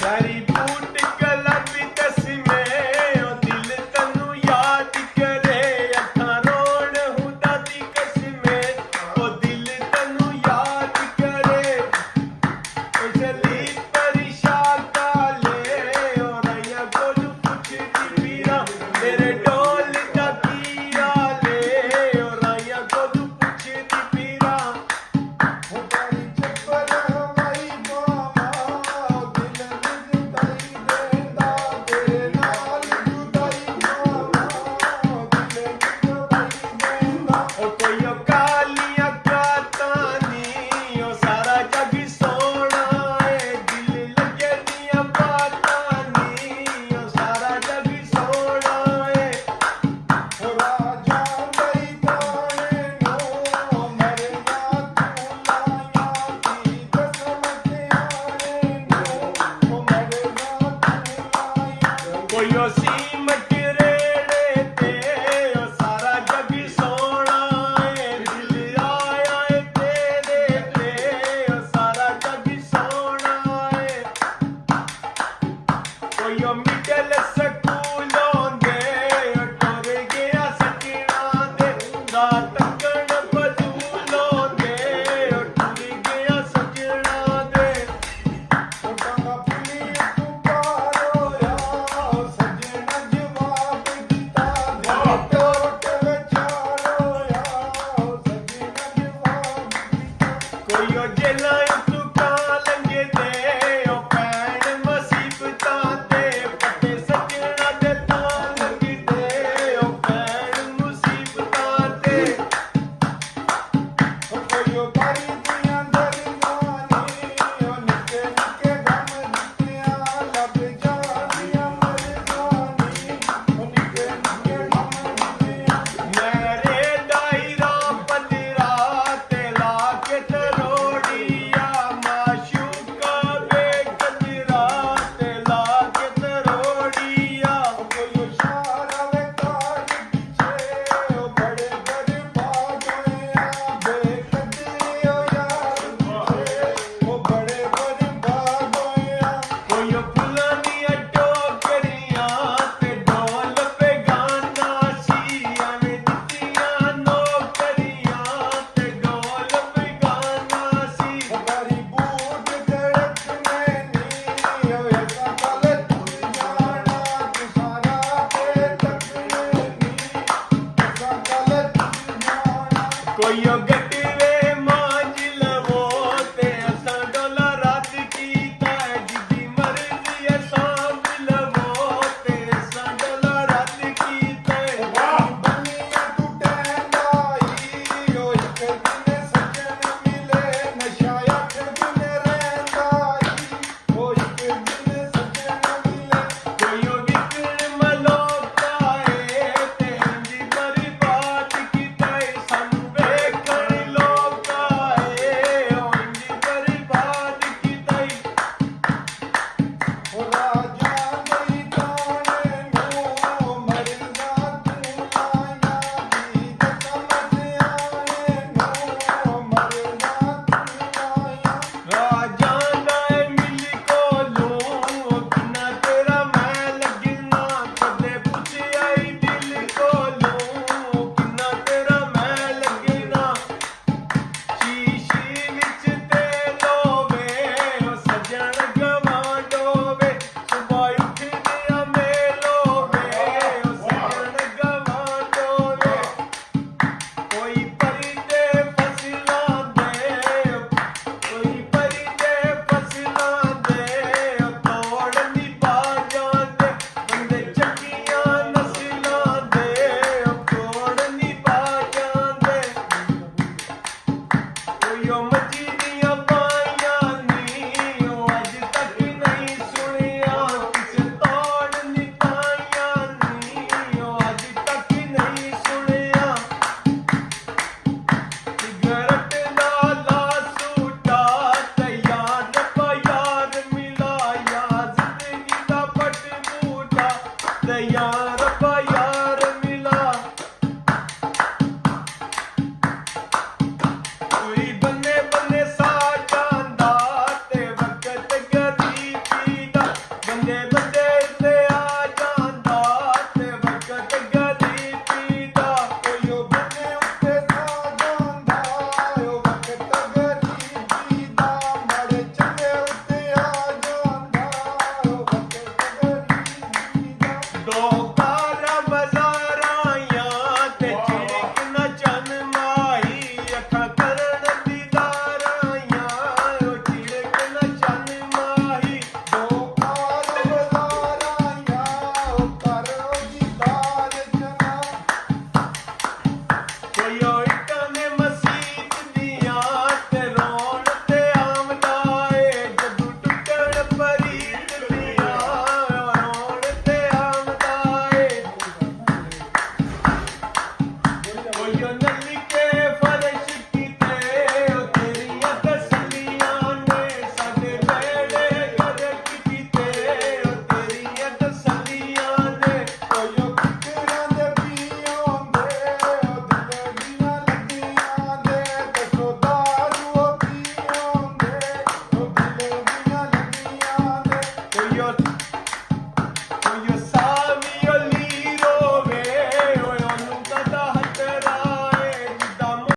ਪੈਰੀ ਬੂਟ ਗੁਲਾਬੀ ਤਸਮੇ ਉਹ ਦਿਲ ਤੈਨੂੰ ਯਾਦ ਕਰੇ ਅੱਖਾਂ ਰੋਣ ਹੁੰਦਾ ਦੀ ਕਸਮੇ ਉਹ ਦਿਲ ਤੈਨੂੰ ਯਾਦ ਕਰੇ ਉਹ ਚਲੀ ਪਰਿਸ਼ਾ ਕਾਲੇ ਉਹ ਰਈਆ ਕੋਲ ਪੁੱਛਦੀ ਪੀਰਾ ਮੇਰੇ ਢੋਲ ਦਾ ਕੀ ਹਾਲੇ ਉਹ ਰਈਆ ਕੋਲ ਪੁੱਛਦੀ ਪੀਰਾ ਉਹ ਤਾਰੀ ਚੱਪਲ ਹਵਾਈ ਮਾਮਾ ਦਿਲ ਵਿੱਚ ਤਾਈ ਦੇਂਦਾ ਤੇਰੇ ਨਾਲ ਜੁਦਾਈ ਮਾਮਾ ਦਿਲ ਵਿੱਚ ਤਾਈ ਦੇਂਦਾ ਉਹ ਕੋਈ ਉਹ ਕਾਲੀਆਂ ਕਾਤਾਂ ਨੀ ਉਹ ਸਾਰਾ ਜੱਗ ਸੋਹਣਾ ਏ ਦਿਲ ਲੱਗੇ ਦੀਆਂ ਬਾਤਾਂ ਨੀ ਉਹ ਸਾਰਾ ਜੱਗ ਸੋਹਣਾ ਏ ਉਹ ਰਾਜਾ ਲਈ ਦਾਣੇ ਨੂੰ ਮਰੇ ਨਾ ਤੂੰ ਲਾਇਆ ਕੀ ਕਸਮ ਤੇ ਆਣੇ ਨੂੰ ਉਹ ਮਰੇ ਨਾ ਤੂੰ ਲਾਇਆ ਕੋਈ ਉਹ ਸੀਮਟ ਰੇੜੇ ਤੇ ਉਹ ਸਾਰਾ ਜੱਗ ਸੋਹਣਾ ਏ ਦਿਲ ਆਇਆ ਏ ਤੇਰੇ ਤੇ ਉਹ ਸਾਰਾ ਜੱਗ ਸੋਹਣਾ ਏ ਕੋਈ ਉਹ ਮਿਡਲ ਸਕੂਲੋਂ ਦੇ ਉਹ ਟੁਰ ਗਿਆ ਸੱਜਣਾ ਦੇ ਰਾਤ ਤੱਕਣ ਬਦੂਲੋਂ ਦੇ ਉਹ ਟੁਰ ਗਿਆ ਸੱਜਣਾ ਦੇ ਉਹ ਟਾਂਗਾ ਪੁਲੀ ਤੂੰ ਪਾਰ ਹੋਇਆ ਸੱਜਣਾ ਜਵਾਬ ਦਿੱਤਾ ਦੇ ਟੋਟ ਵਿਚਾਰ ਹੋਇਆ ਸੱਜਣਾ ਜਵਾਬ ਦਿੱਤਾ ਕੋਈ ਉਹ ਜੇਲਾਂ ਤੁਕਾਂ ਲੰਘੇ ਦੇ ਉਹ ਪੈਣ ਮੁਸੀਬਤਾਂ ਤੇ ਪੱਤੇ ਸੱਜਣਾ ਦੇ ਤਾਂ ਲੰਘਦੇ ਉਹ ਪੈਣ ਮੁਸੀਬਤਾਂ ਤੇ ਉਹ ਕੋਈ ਉਹ ਬਾਰੀ ਦੀਆਂ ਦਰਮਾਨੀ ਉਹ ਨਿੱਕੇ ਨਿੱਕੇ ਗਮ ਦਿੱਤਿਆਂ ਲੱਭ ਜਾਂਦੀਆਂ ਮਰਦਾਨੀ ਉਹ ਨਿੱਕੇ ਨਿੱਕੇ ਗਮ ਦਿੱਤਿਆਂ ਮੇਰੇ ਦਾਇਰਾ ਪੱਲਰਾ ਤੇ ਲਾ ਕੇ ਤਰੋੜੀਆ ਮਾਸ਼ੂਕਾ ਬੇਕਦਰਾ ਤੇ ਲਾ ਕੇ ਤਰੋੜੀਆ ਕੋਈ ਉਹ ਸ਼ਾਰਾ ਵੇ ਕਾਜ ਪਿੱਛੇ ਉਹ ਬੜੇ ਬੜੇ ਬਾਗ ਹੋਏ ਆ ਬੇਕਦਰੀ ਉਹ ਯਾਰ ਪਿੱਛੇ ਉਹ ਬੜੇ ਬੜੇ ਬਾਗ ਹੋਏ ਆ ਕੋਈ ਉਹ ਫੁੱਲਾਂ ਦੀਆਂ ਟੋਕਰੀਆਂ ਤੇ ਢੋਲ ਬੇਗਾਨਾ ਸੀ ਐਵੇਂ ਦਿੱਤੀਆਂ ਨੌਕਰੀਆਂ ਤੇ ਢੋਲ ਬੇਗਾਨਾ ਸੀ ਹਮਾਰੀ ਬੂਟ ਧੜਕਨੇ ਨੀ ਹੋਏ ਕਲ ਤੂੰ ਜਾਣਾ ਤੂੰ ਸਾਰਾ ਤੇ ਤੱਕਨੇ ਨੀ ਕਲ ਤੂੰ ਜਾਣਾ ਕੋਈ ਉਹ ਗੱਟਵੇ ਮਾਂਜ ਲਵੋ ਤੇ ਅਸਾਂ ਡੋਲਾ ਰਾਤ ਕੀਤਾ ਜਿੱਦੀ ਮਰਜ਼ੀ ਐ ਸਾਂਭ ਲਵੋ ਤੇ ਅਸਾਂ ਡੋਲਾ ਰਾਤ ਕੀਤਾ ਬੰਨੀਆਂ ਟੁੱਟਣ ਲਾਈ ਉਹ ਇੱਕ ਦਿਨ ਸੱਜਣ ਮਿਲੇ ਨਸ਼ਾ ਅੱਖ ਦਿਨ ਰਹਿੰਦਾ ਉਹ ਇੱਕ ਦਿਨ ਸੱਜਣ ਮਿਲੇ ਕੋਈ ਉਹ ਵਿਕਣ ਮਲੋਕਾ ਏ ਤੇ ਇੰਜ ਬਰਬਾਦ ਕੀਤਾ ਏ ਸਾਨੂੰ ਵੇਖਣ ਕੇ